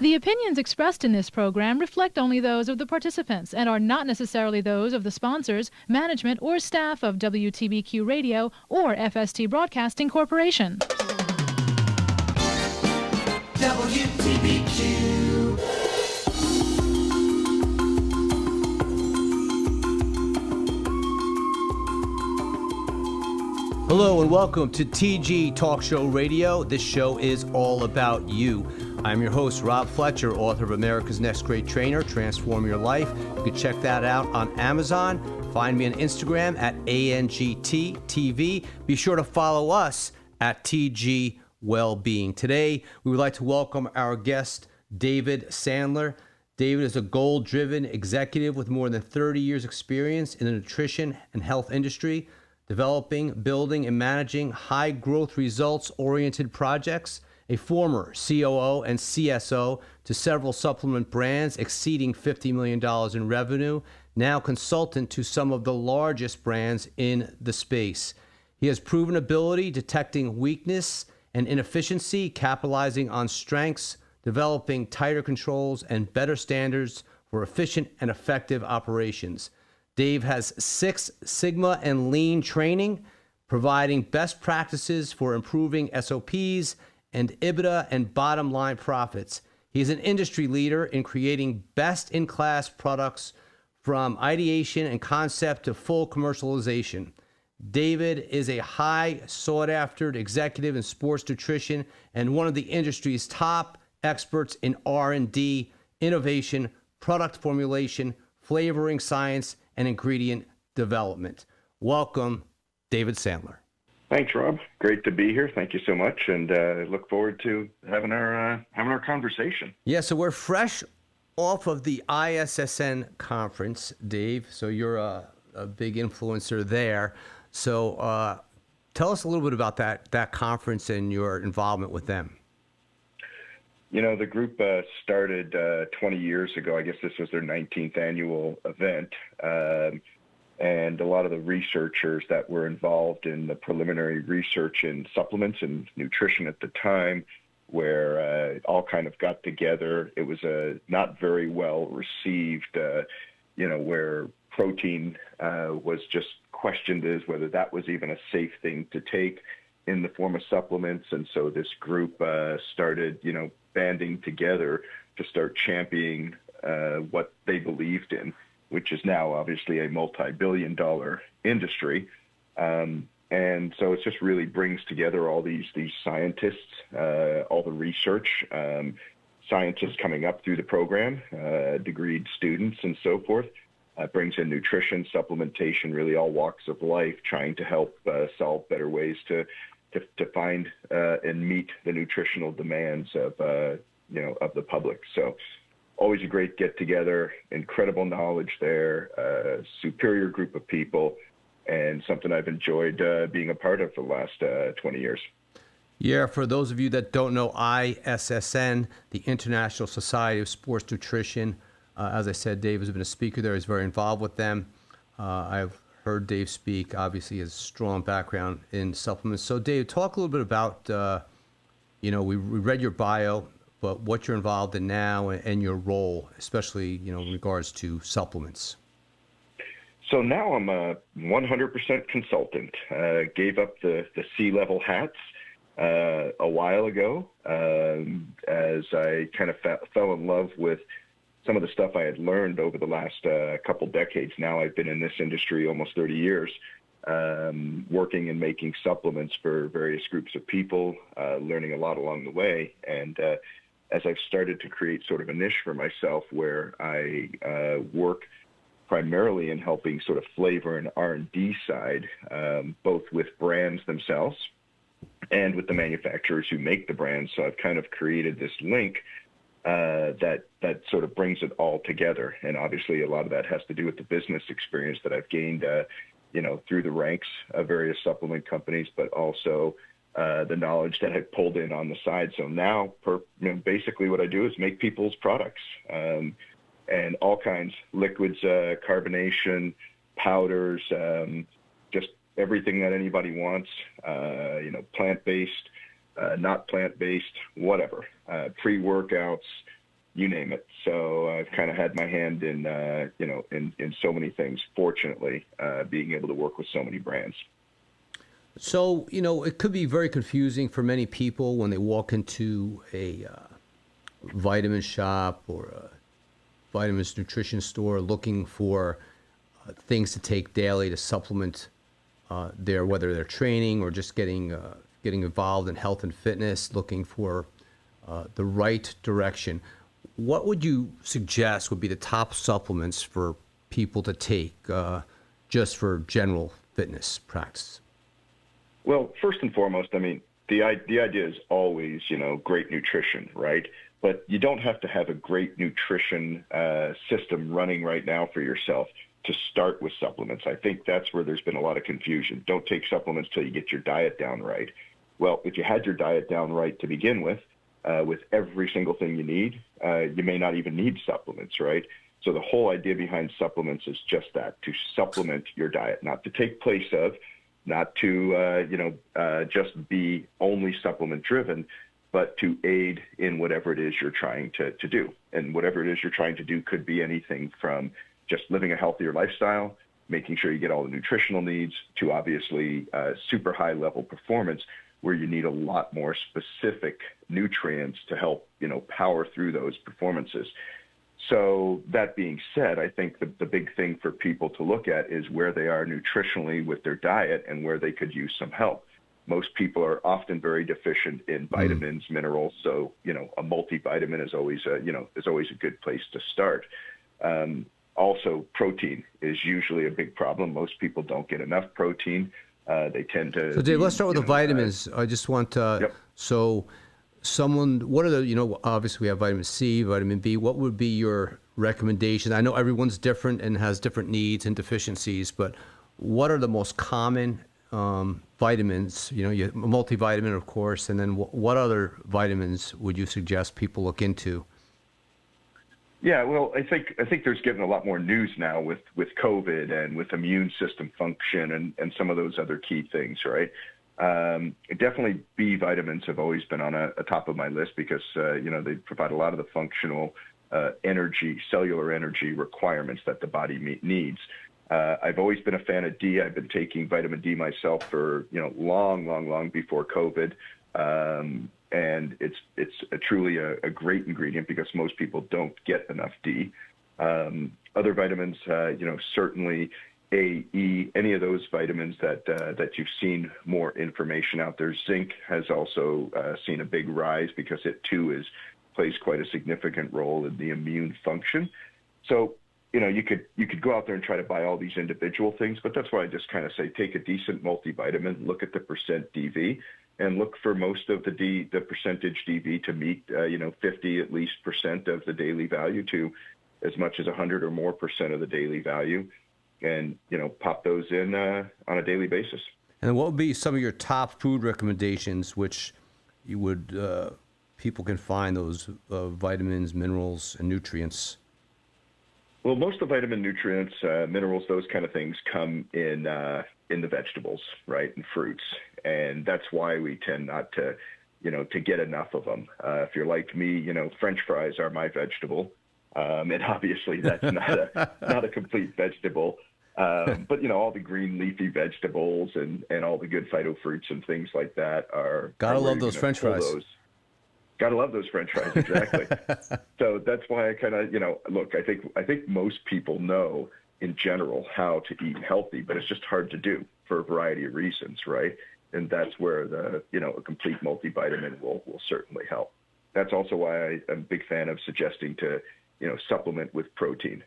The opinions expressed in this program reflect only those of the participants and are not necessarily those of the sponsors, management, or staff of WTBQ Radio or FST Broadcasting Corporation. WTBQ. Hello and welcome to TG Talk Show Radio. This show is all about you. I'm your host, Rob Fletcher, author of America's Next Great Trainer, Transform Your Life. You can check that out on Amazon. Find me on Instagram at ANGT TV. Be sure to follow us at TG Wellbeing. Today, we would like to welcome our guest, David Sandler. David is a goal-driven executive with more than 30 years experience in the nutrition and health industry, developing, building, and managing high-growth, results-oriented projects, a former COO and CSO to several supplement brands exceeding $50 million in revenue, now consultant to some of the largest brands in the space. He has proven ability detecting weakness and inefficiency, capitalizing on strengths, developing tighter controls, and better standards for efficient and effective operations. Dave has Six Sigma and Lean training, providing best practices for improving SOPs and EBITDA and bottom line profits. He's an industry leader in creating best-in-class products from ideation and concept to full commercialization. David is a high sought-after executive in sports nutrition and one of the industry's top experts in R&D, innovation, product formulation, flavoring science, and ingredient development. Welcome, David Sandler. Thanks, Rob. Great to be here. Thank you so much, and look forward to having our conversation. Yeah, so we're fresh off of the ISSN conference, Dave. So you're a big influencer there. So tell us a little bit about that conference and your involvement with them. You know, the group started 20 years ago. I guess this was their 19th annual event. And a lot of the researchers that were involved in the preliminary research in supplements and nutrition at the time, where all kind of got together. It was not very well received, where protein was just questioned as whether that was even a safe thing to take in the form of supplements. And so this group started, banding together to start championing what they believed in, which is now obviously a multi-billion-dollar industry. And so it just really brings together all these scientists, all the research, scientists coming up through the program, degreed students and so forth. Brings in nutrition, supplementation, really all walks of life, trying to help solve better ways to find and meet the nutritional demands of the public. So always a great get-together, incredible knowledge there, superior group of people, and something I've enjoyed being a part of for the last 20 years. Yeah, for those of you that don't know ISSN, the International Society of Sports Nutrition, as I said, Dave has been a speaker there. He's very involved with them. I've heard Dave speak. Obviously, he has a strong background in supplements. So, Dave, talk a little bit about, we read your bio, but what you're involved in now and your role, especially, in regards to supplements. So now I'm a 100% consultant. Gave up the C-level hats a while ago as I kind of fell in love with some of the stuff I had learned over the last couple decades. Now I've been in this industry almost 30 years, working and making supplements for various groups of people, learning a lot along the way. And as I've started to create sort of a niche for myself where I work primarily in helping sort of flavor and R&D side, both with brands themselves and with the manufacturers who make the brands. So I've kind of created this link that sort of brings it all together. And obviously a lot of that has to do with the business experience that I've gained, through the ranks of various supplement companies, but also the knowledge that I've pulled in on the side. So now basically what I do is make people's products, and all kinds, liquids, carbonation, powders, just everything that anybody wants, plant-based, not plant-based, whatever, pre-workouts, you name it. So I've kind of had my hand in, in so many things, fortunately, being able to work with so many brands. So, it could be very confusing for many people when they walk into a vitamin shop or a vitamins nutrition store looking for things to take daily to supplement whether they're training or just getting involved in health and fitness, looking for the right direction. What would you suggest would be the top supplements for people to take just for general fitness practice? Well, first and foremost, I mean, the idea is always, great nutrition, right? But you don't have to have a great nutrition system running right now for yourself to start with supplements. I think that's where there's been a lot of confusion. Don't take supplements till you get your diet down right. Well, if you had your diet down right to begin with every single thing you need, you may not even need supplements, right? So the whole idea behind supplements is just that, to supplement your diet, not to take place of, not to, just be only supplement driven, but to aid in whatever it is you're trying to do. And whatever it is you're trying to do could be anything from just living a healthier lifestyle, making sure you get all the nutritional needs, to obviously super high level performance, where you need a lot more specific nutrients to help, power through those performances. So that being said, I think the big thing for people to look at is where they are nutritionally with their diet and where they could use some help. Most people are often very deficient in vitamins, minerals. So, a multivitamin is always a good place to start. Also, protein is usually a big problem. Most people don't get enough protein. They tend to. So, Dave, let's start with the vitamins. I just want to. So, what are the, obviously we have vitamin C, vitamin B. What would be your recommendation? I know everyone's different and has different needs and deficiencies, but what are the most common vitamins? You multivitamin, of course, and then what other vitamins would you suggest people look into? Yeah, well, I think there's getting a lot more news now with COVID and with immune system function and some of those other key things, right? Definitely B vitamins have always been on a top of my list because, they provide a lot of the functional cellular energy requirements that the body needs. I've always been a fan of D. I've been taking vitamin D myself for, long before COVID. And it's truly a great ingredient because most people don't get enough D. Other vitamins, certainly A, E, any of those vitamins that you've seen more information out there. Zinc has also seen a big rise because it too plays quite a significant role in the immune function. So, you could go out there and try to buy all these individual things, but that's why I just kind of say take a decent multivitamin, look at the percent DV, and look for most of the percentage DV to meet 50 at least % of the daily value to as much as 100 or more % of the daily value, and pop those in on a daily basis. And what would be some of your top food recommendations, which you would people can find those vitamins, minerals, and nutrients? Well, most of the vitamin nutrients, minerals, those kind of things come in the vegetables, right, and fruits. And that's why we tend not to, to get enough of them. If you're like me, French fries are my vegetable. And obviously that's not a complete vegetable. But, all the green leafy vegetables and all the good phytofruits and things like that are. Gotta love those French fries. Gotta love those French fries, exactly. So that's why I kind of, look, I think most people know in general how to eat healthy, but it's just hard to do for a variety of reasons, right? And that's where a complete multivitamin will certainly help. That's also why I'm a big fan of suggesting to, supplement with protein.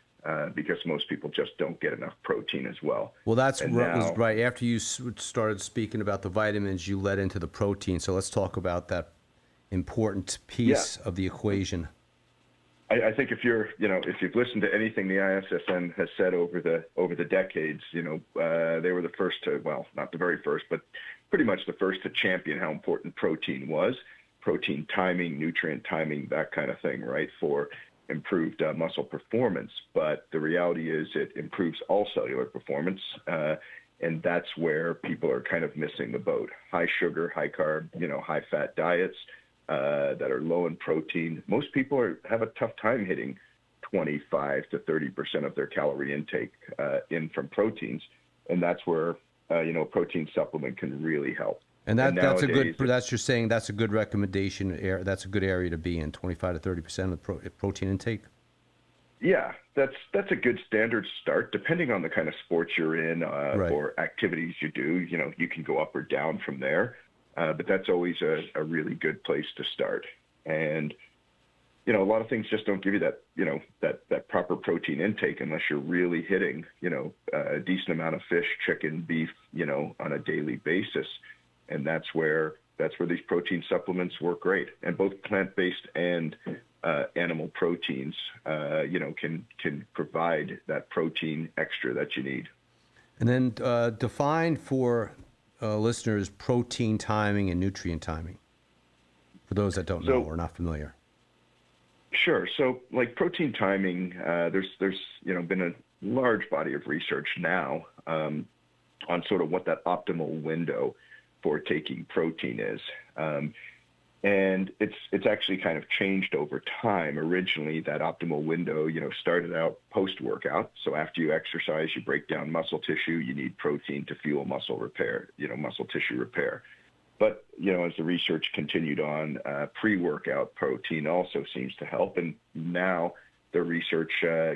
Because most people just don't get enough protein as well. Well, that's was right. After you started speaking about the vitamins, you led into the protein. So let's talk about that important piece of the equation. I think if you've listened to anything the ISSN has said over the decades, they were the first to, well, not the very first, but pretty much the first to champion how important protein was, protein timing, nutrient timing, that kind of thing, right, for improved muscle performance. But the reality is it improves all cellular performance, and that's where people are kind of missing the boat. High sugar, high carb, high fat diets that are low in protein. Most people have a tough time hitting 25 to 30% of their calorie intake in from proteins, and that's where a protein supplement can really help. And that's a good. That's you're saying that's a good recommendation. That's a good area to be in. 25 to 30% of protein intake. Yeah, that's a good standard start. Depending on the kind of sports you're in or activities you do, you can go up or down from there. But that's always a really good place to start. And a lot of things just don't give you that proper protein intake unless you're really hitting a decent amount of fish, chicken, beef, on a daily basis. And that's where these protein supplements work great. And both plant-based and animal proteins, can provide that protein extra that you need. And then define for listeners protein timing and nutrient timing, for those that don't know or not familiar. Sure. So, like protein timing, there's been a large body of research now on sort of what that optimal window for taking protein is. And it's actually kind of changed over time. Originally, that optimal window, started out post-workout. So after you exercise, you break down muscle tissue, you need protein to fuel muscle repair, muscle tissue repair. But, as the research continued on, pre-workout protein also seems to help. And now the research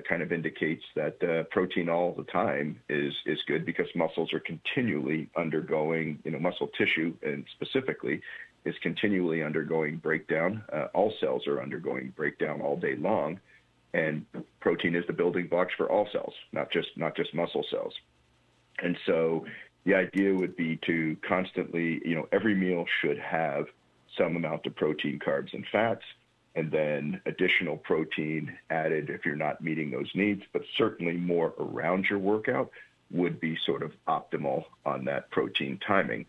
kind of indicates that protein all the time is good because muscles are continually undergoing, muscle tissue and specifically is continually undergoing breakdown. All cells are undergoing breakdown all day long. And protein is the building blocks for all cells, not just muscle cells. And so the idea would be to constantly, every meal should have some amount of protein, carbs, and fats, and then additional protein added if you're not meeting those needs, but certainly more around your workout would be sort of optimal on that protein timing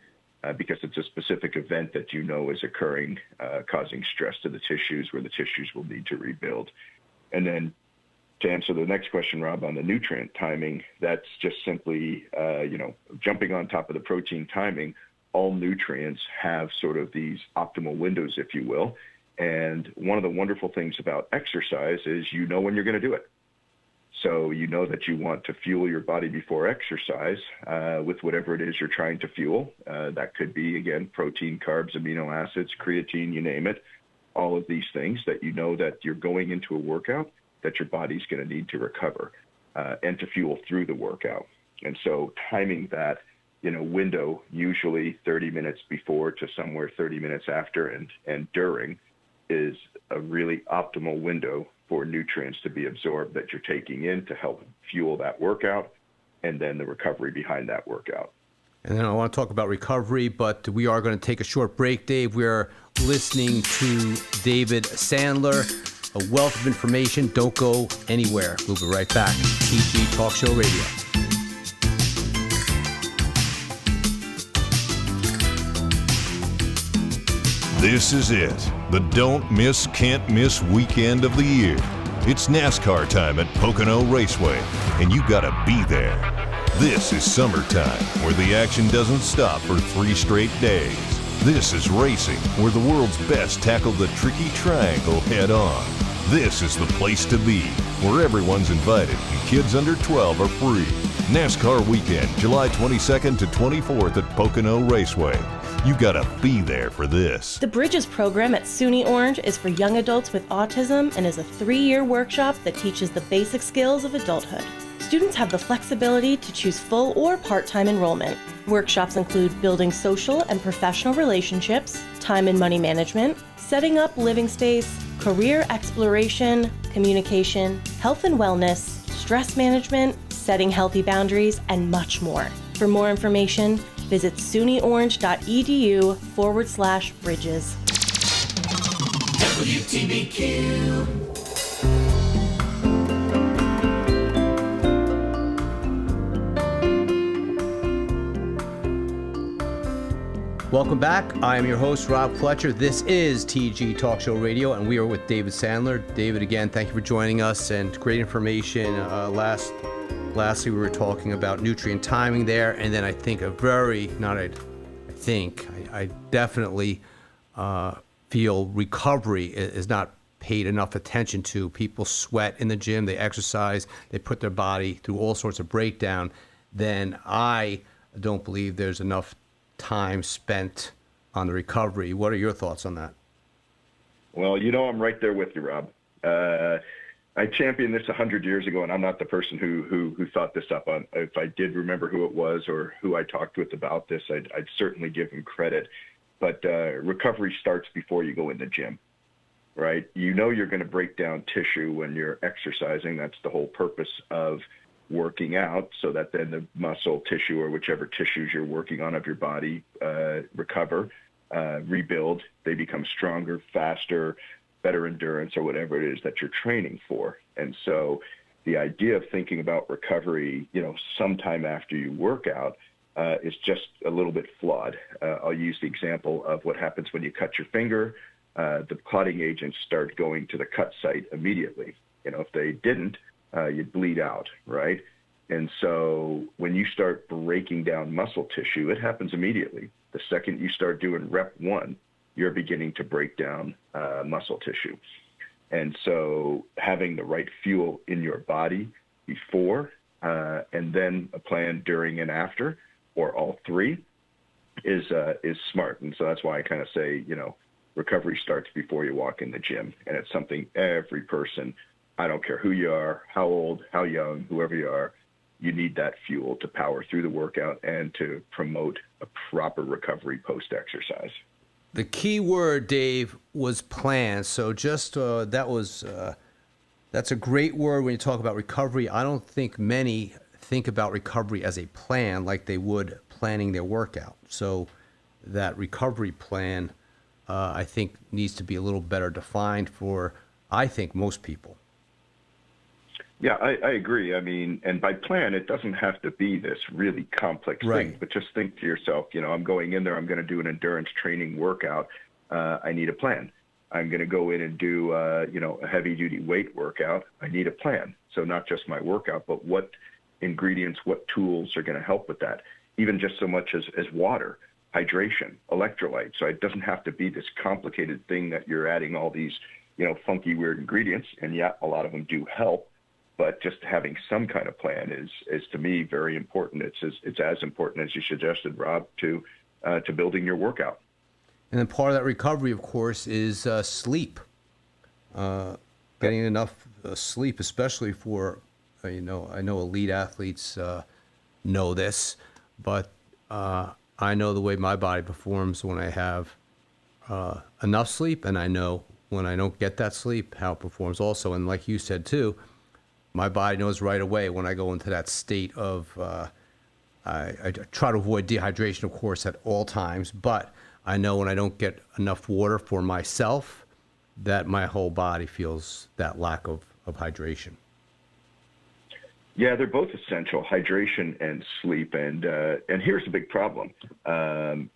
because it's a specific event that is occurring, causing stress to the tissues where the tissues will need to rebuild. And then to answer the next question, Rob, on the nutrient timing, that's just simply, jumping on top of the protein timing. All nutrients have sort of these optimal windows, if you will. And one of the wonderful things about exercise is when you're going to do it. So that you want to fuel your body before exercise with whatever it is you're trying to fuel. That could be, again, protein, carbs, amino acids, creatine, you name it. All of these things that that you're going into a workout that your body's going to need to recover and to fuel through the workout. And so timing that, window, usually 30 minutes before to somewhere 30 minutes after and during, is a really optimal window for nutrients to be absorbed that you're taking in to help fuel that workout and then the recovery behind that workout. And then I want to talk about recovery, but we are going to take a short break, Dave. We're listening to David Sandler, a wealth of information. Don't go anywhere. We'll be right back. TG Talk Show Radio. This is it, the don't miss, can't miss weekend of the year. It's NASCAR time at Pocono Raceway, and you gotta be there. This is summertime, where the action doesn't stop for 3 straight days. This is racing, where the world's best tackle the tricky triangle head on. This is the place to be, where everyone's invited and kids under 12 are free. NASCAR weekend, July 22nd to 24th at Pocono Raceway. You gotta be there for this. The Bridges program at SUNY Orange is for young adults with autism and is a 3-year workshop that teaches the basic skills of adulthood. Students have the flexibility to choose full or part-time enrollment. Workshops include building social and professional relationships, time and money management, setting up living space, career exploration, communication, health and wellness, stress management, setting healthy boundaries, and much more. For more information, visit sunyorange.edu/bridges. WTBQ. Welcome back. I am your host, Rob Fletcher. This is TG Talk Show Radio, and we are with David Sandler. David, again, thank you for joining us, and great information. Lastly, we were talking about nutrient timing there, and then I definitely feel recovery is not paid enough attention to. People sweat in the gym, they exercise, they put their body through all sorts of breakdown. Then I don't believe there's enough time spent on the recovery. What are your thoughts on that? Well, I'm right there with you, Rob. I championed this 100 years ago, and I'm not the person who thought this up. If I did remember who it was or who I talked with about this, I'd certainly give him credit. But recovery starts before you go in the gym, right? You're going to break down tissue when you're exercising. That's the whole purpose of working out, so that then the muscle tissue or whichever tissues you're working on of your body recover, rebuild. They become stronger, faster, better endurance, or whatever it is that you're training for. And so the idea of thinking about recovery, sometime after you work out is just a little bit flawed. I'll use the example of what happens when you cut your finger. The clotting agents start going to the cut site immediately. If they didn't, you'd bleed out, right? And so when you start breaking down muscle tissue, it happens immediately. The second you start doing rep 1, you're beginning to break down muscle tissue. And so having the right fuel in your body before and then a plan during and after, or all three, is smart. And so that's why I kind of say, recovery starts before you walk in the gym. And it's something every person, I don't care who you are, how old, how young, whoever you are, you need that fuel to power through the workout and to promote a proper recovery post-exercise. The key word, Dave, was plan. So just that's a great word when you talk about recovery. I don't think many think about recovery as a plan like they would planning their workout. So that recovery plan, I think, needs to be a little better defined for, I think, most people. Yeah, I agree. I mean, and by plan, it doesn't have to be this really complex thing, but just think to yourself, I'm going in there, I'm going to do an endurance training workout. I need a plan. I'm going to go in and do, a heavy duty weight workout. I need a plan. So not just my workout, but what ingredients, what tools are going to help with that. Even just so much as water, hydration, electrolytes. So it doesn't have to be this complicated thing that you're adding all these, funky, weird ingredients. And yeah, a lot of them do help. But just having some kind of plan is to me very important. It's as important as you suggested, Rob, to building your workout. And then part of that recovery, of course, is sleep. Getting enough sleep, especially for I know elite athletes know this, but I know the way my body performs when I have enough sleep, and I know when I don't get that sleep how it performs also. And like you said too, my body knows right away when I go into that state of, I try to avoid dehydration, of course, at all times, but I know when I don't get enough water for myself, that my whole body feels that lack of hydration. Yeah, they're both essential, hydration and sleep. And here's the big problem.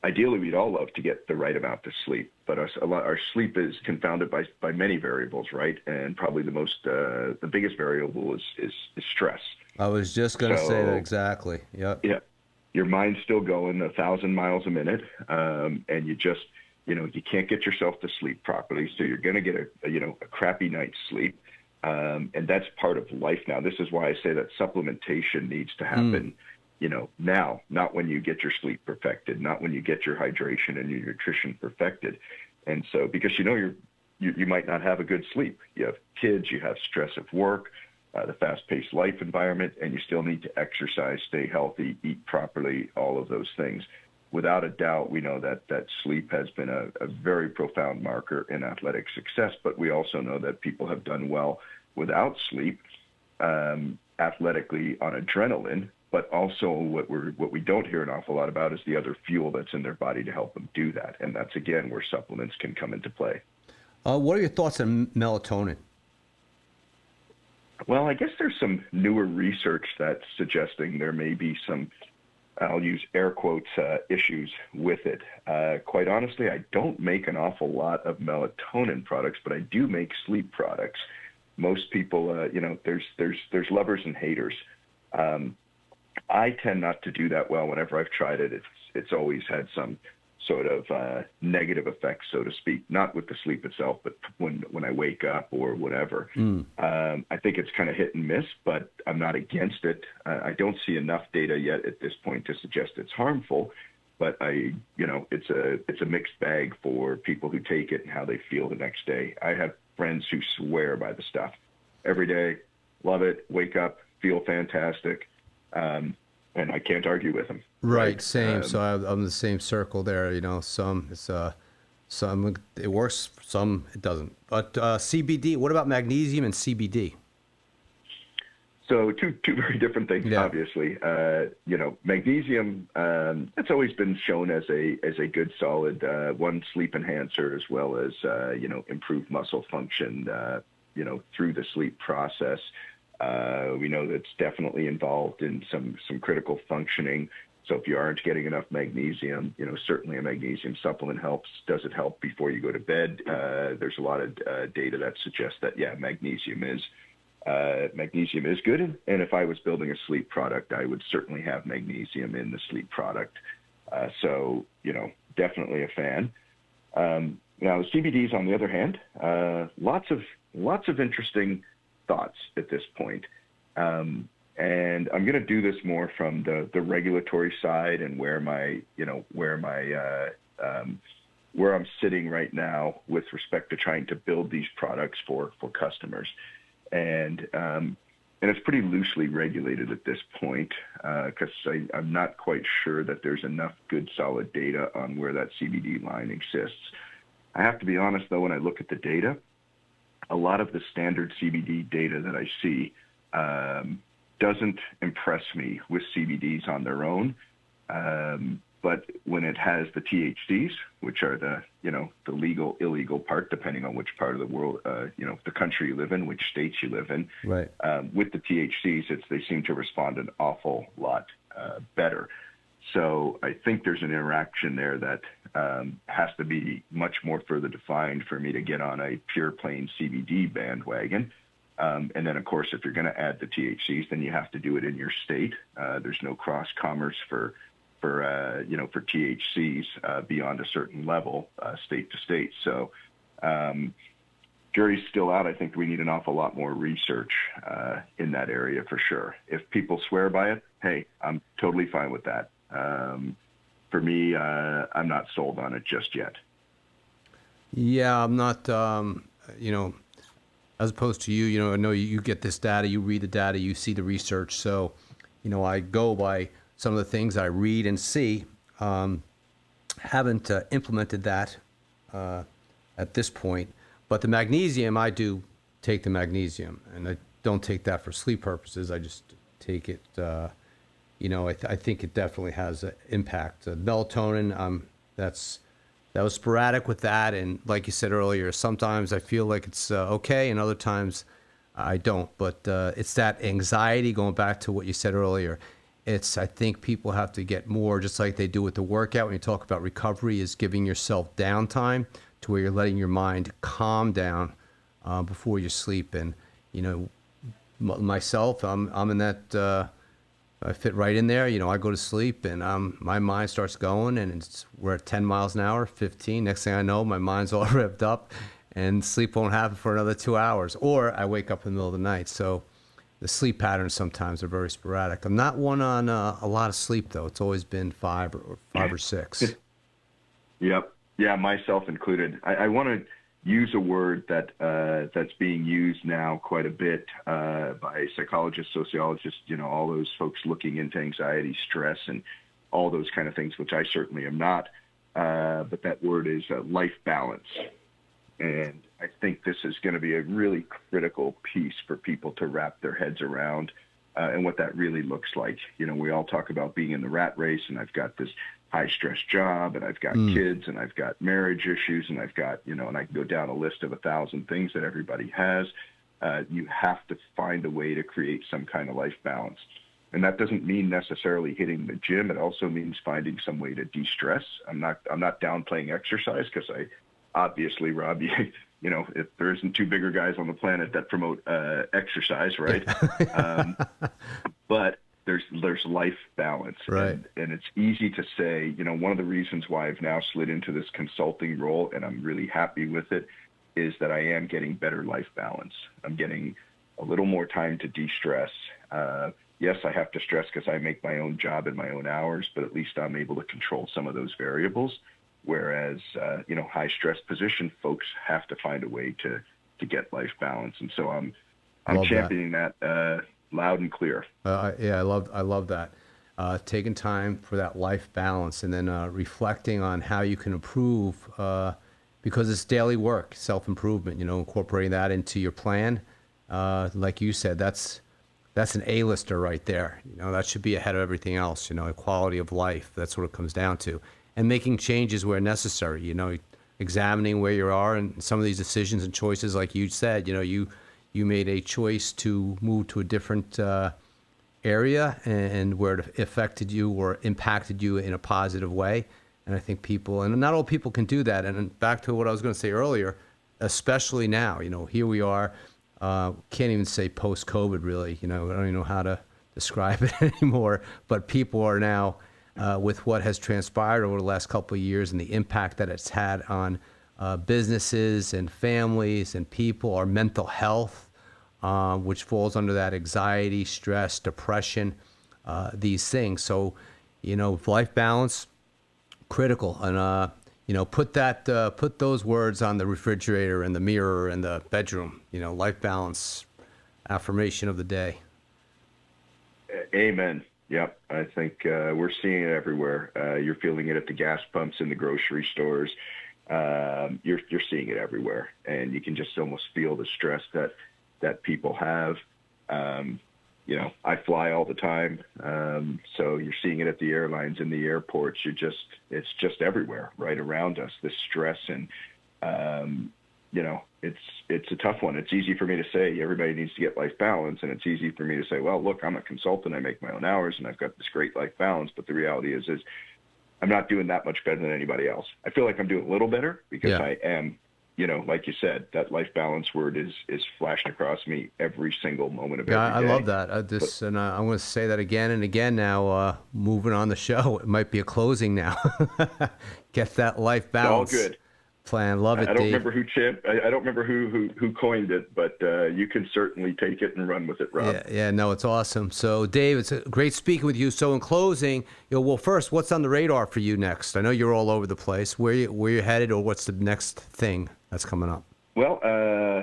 Ideally, we'd all love to get the right amount of sleep, but our sleep is confounded by many variables, right? And probably the biggest variable is stress. I was just going to say that exactly. Yep. Yeah. Your mind's still going 1,000 miles a minute, and you just, you can't get yourself to sleep properly. So you're going to get a crappy night's sleep. And that's part of life now. This is why I say that supplementation needs to happen, now, not when you get your sleep perfected, not when you get your hydration and your nutrition perfected. And so, because you might not have a good sleep. You have kids, you have stress of work, the fast-paced life environment, and you still need to exercise, stay healthy, eat properly, all of those things. Without a doubt, we know that sleep has been a very profound marker in athletic success, but we also know that people have done well without sleep, athletically on adrenaline, but also what we don't hear an awful lot about is the other fuel that's in their body to help them do that. And that's, again, where supplements can come into play. What are your thoughts on melatonin? Well, I guess there's some newer research that's suggesting there may be some, I'll use air quotes, issues with it. Quite honestly, I don't make an awful lot of melatonin products, but I do make sleep products. Most people, there's lovers and haters. I tend not to do that well. Whenever I've tried it, it's always had some sort of negative effects, so to speak, not with the sleep itself, but when I wake up or whatever. I think it's kind of hit and miss, but I'm not against it. I don't see enough data yet at this point to suggest it's harmful, but it's a mixed bag for people who take it and how they feel the next day. I have friends who swear by the stuff every day, love it, wake up, feel fantastic. And I can't argue with them. Right, same. So I'm in the same circle there. Some it works, some it doesn't. But CBD. What about magnesium and CBD? So two very different things, obviously. Magnesium. It's always been shown as a good solid one sleep enhancer, as well as improved muscle function. Through the sleep process. We know that's definitely involved in some critical functioning. So if you aren't getting enough magnesium, certainly a magnesium supplement helps. Does it help before you go to bed? There's a lot of data that suggests that, magnesium is good. And if I was building a sleep product, I would certainly have magnesium in the sleep product. So definitely a fan. Now, CBDs, on the other hand, lots of interesting thoughts at this point. And I'm going to do this more from the regulatory side and where I'm sitting right now with respect to trying to build these products for customers. And it's pretty loosely regulated at this point because I'm not quite sure that there's enough good solid data on where that CBD line exists. I have to be honest, though, when I look at the data, a lot of the standard CBD data that I see doesn't impress me with CBDs on their own. But when it has the THCs, which are the legal, illegal part, depending on which part of the world, the country you live in, which states you live in, right. With the THCs, they seem to respond an awful lot better. So I think there's an interaction there that has to be much more further defined for me to get on a pure plain CBD bandwagon. And then, of course, if you're going to add the THCs, then you have to do it in your state. There's no cross commerce for THCs beyond a certain level, state to state. So jury's still out. I think we need an awful lot more research in that area for sure. If people swear by it, hey, I'm totally fine with that. For me, I'm not sold on it just yet. Yeah, I'm not, as opposed to you, I know you get this data, you read the data, you see the research. So, I go by some of the things I read and see. Haven't implemented that at this point. But the magnesium, I do take the magnesium. And I don't take that for sleep purposes. I just take it, I think it definitely has an impact. Melatonin, that was sporadic with that. And like you said earlier, sometimes I feel like it's okay, and other times I don't. But it's that anxiety, going back to what you said earlier. I think people have to get more, just like they do with the workout. When you talk about recovery, is giving yourself downtime to where you're letting your mind calm down before you sleep. And, myself, I'm in that, I fit right in there. I go to sleep and my mind starts going, and we're at 10 miles an hour, 15. Next thing I know, my mind's all revved up and sleep won't happen for another 2 hours. Or I wake up in the middle of the night. So the sleep patterns sometimes are very sporadic. I'm not one on a lot of sleep, though. It's always been 5 or 6. Yep. Yeah, myself included. I want to use a word that's being used now quite a bit by psychologists, sociologists, all those folks looking into anxiety, stress, and all those kind of things, which I certainly am not. But that word is life balance. And I think this is going to be a really critical piece for people to wrap their heads around and what that really looks like. We all talk about being in the rat race, and I've got this high-stress job, and I've got kids, and I've got marriage issues, and I've got, and I can go down a list of 1,000 things that everybody has. You have to find a way to create some kind of life balance. And that doesn't mean necessarily hitting the gym. It also means finding some way to de-stress. I'm not downplaying exercise, because obviously, Rob, if there isn't two bigger guys on the planet that promote exercise, right? But there there's life balance. Right. And it's easy to say, one of the reasons why I've now slid into this consulting role, and I'm really happy with it, is that I am getting better life balance. I'm getting a little more time to de-stress. Yes, I have to stress because I make my own job in my own hours, but at least I'm able to control some of those variables. Whereas, high stress position, folks have to find a way to get life balance. And so I'm championing that loud and clear. Yeah, I love that. Taking time for that life balance, and then reflecting on how you can improve, because it's daily work, self-improvement, incorporating that into your plan. Like you said, that's an A-lister right there. That should be ahead of everything else, quality of life. That's what it comes down to. And making changes where necessary, examining where you are and some of these decisions and choices, like you said, you made a choice to move to a different area and where it affected you or impacted you in a positive way. And I think people, and not all people can do that. And back to what I was going to say earlier, especially now, here we are, can't even say post-COVID really, I don't even know how to describe it anymore, but people are now, with what has transpired over the last couple of years and the impact that it's had on businesses and families and people, our mental health, which falls under that anxiety, stress, depression, these things. So, life balance, critical. And, put those words on the refrigerator and the mirror and the bedroom, life balance, affirmation of the day. Amen. Yep. I think we're seeing it everywhere. You're feeling it at the gas pumps in the grocery stores. You're seeing it everywhere. And you can just almost feel the stress that people have. I fly all the time. So you're seeing it at the airlines, in the airports. It's just everywhere right around us, this stress. And, it's a tough one. It's easy for me to say everybody needs to get life balance. And it's easy for me to say, well, look, I'm a consultant. I make my own hours and I've got this great life balance. But the reality is I'm not doing that much better than anybody else. I feel like I'm doing a little better because I am, like you said, that life balance word is flashed across me every single moment of every day. I love that. And I'm going to say that again and again now, moving on the show. It might be a closing now. Get that life balance. All good. Plan. Love it, I don't Dave. remember I don't remember who coined it, but you can certainly take it and run with it, Rob. Yeah, no, it's awesome. So, Dave, it's great speaking with you. So, in closing, well, first, what's on the radar for you next? I know you're all over the place. Where you headed, or what's the next thing that's coming up? Well,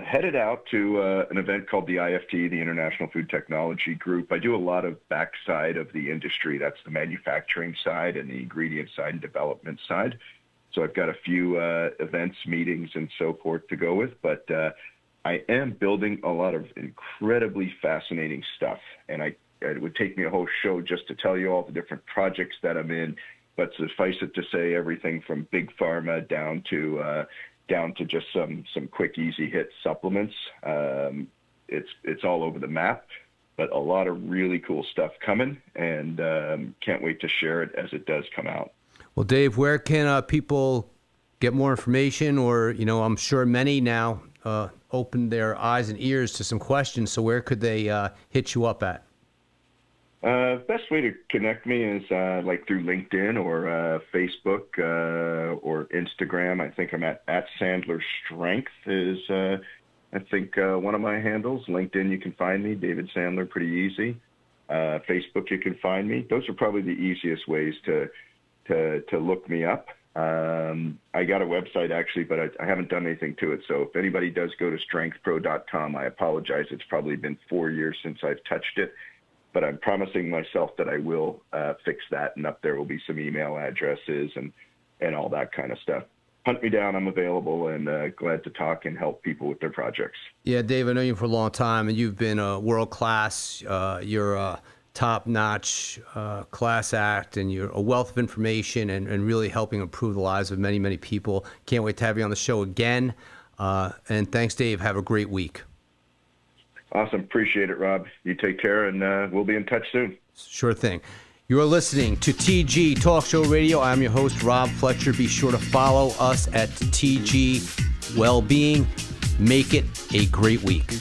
headed out to an event called the IFT, the International Food Technology Group. I do a lot of backside of the industry. That's the manufacturing side and the ingredient side and development side. So I've got a few events, meetings, and so forth to go with, but I am building a lot of incredibly fascinating stuff, and it would take me a whole show just to tell you all the different projects that I'm in, but suffice it to say everything from big pharma down to just some quick, easy hit supplements. It's all over the map, but a lot of really cool stuff coming, and can't wait to share it as it does come out. Well, Dave, where can people get more information? Or, I'm sure many now open their eyes and ears to some questions. So where could they hit you up at? Best way to connect me is like through LinkedIn or Facebook or Instagram. I think I'm at Sandler Strength is I think one of my handles. LinkedIn, you can find me, David Sandler, pretty easy. Facebook, you can find me. Those are probably the easiest ways to look me up. I got a website actually, but I haven't done anything to it. So if anybody does go to strengthpro.com, I apologize. It's probably been 4 years since I've touched it, but I'm promising myself that I will fix that. And up there will be some email addresses and all that kind of stuff. Hunt me down. I'm available and glad to talk and help people with their projects. Yeah, Dave, I know you for a long time and you've been a world class. You're a top-notch class act, and you're a wealth of information and really helping improve the lives of many, many people. Can't wait to have you on the show again. And thanks, Dave. Have a great week. Awesome. Appreciate it, Rob. You take care, and we'll be in touch soon. Sure thing. You're listening to TG Talk Show Radio. I'm your host, Rob Fletcher. Be sure to follow us at TG Wellbeing. Make it a great week.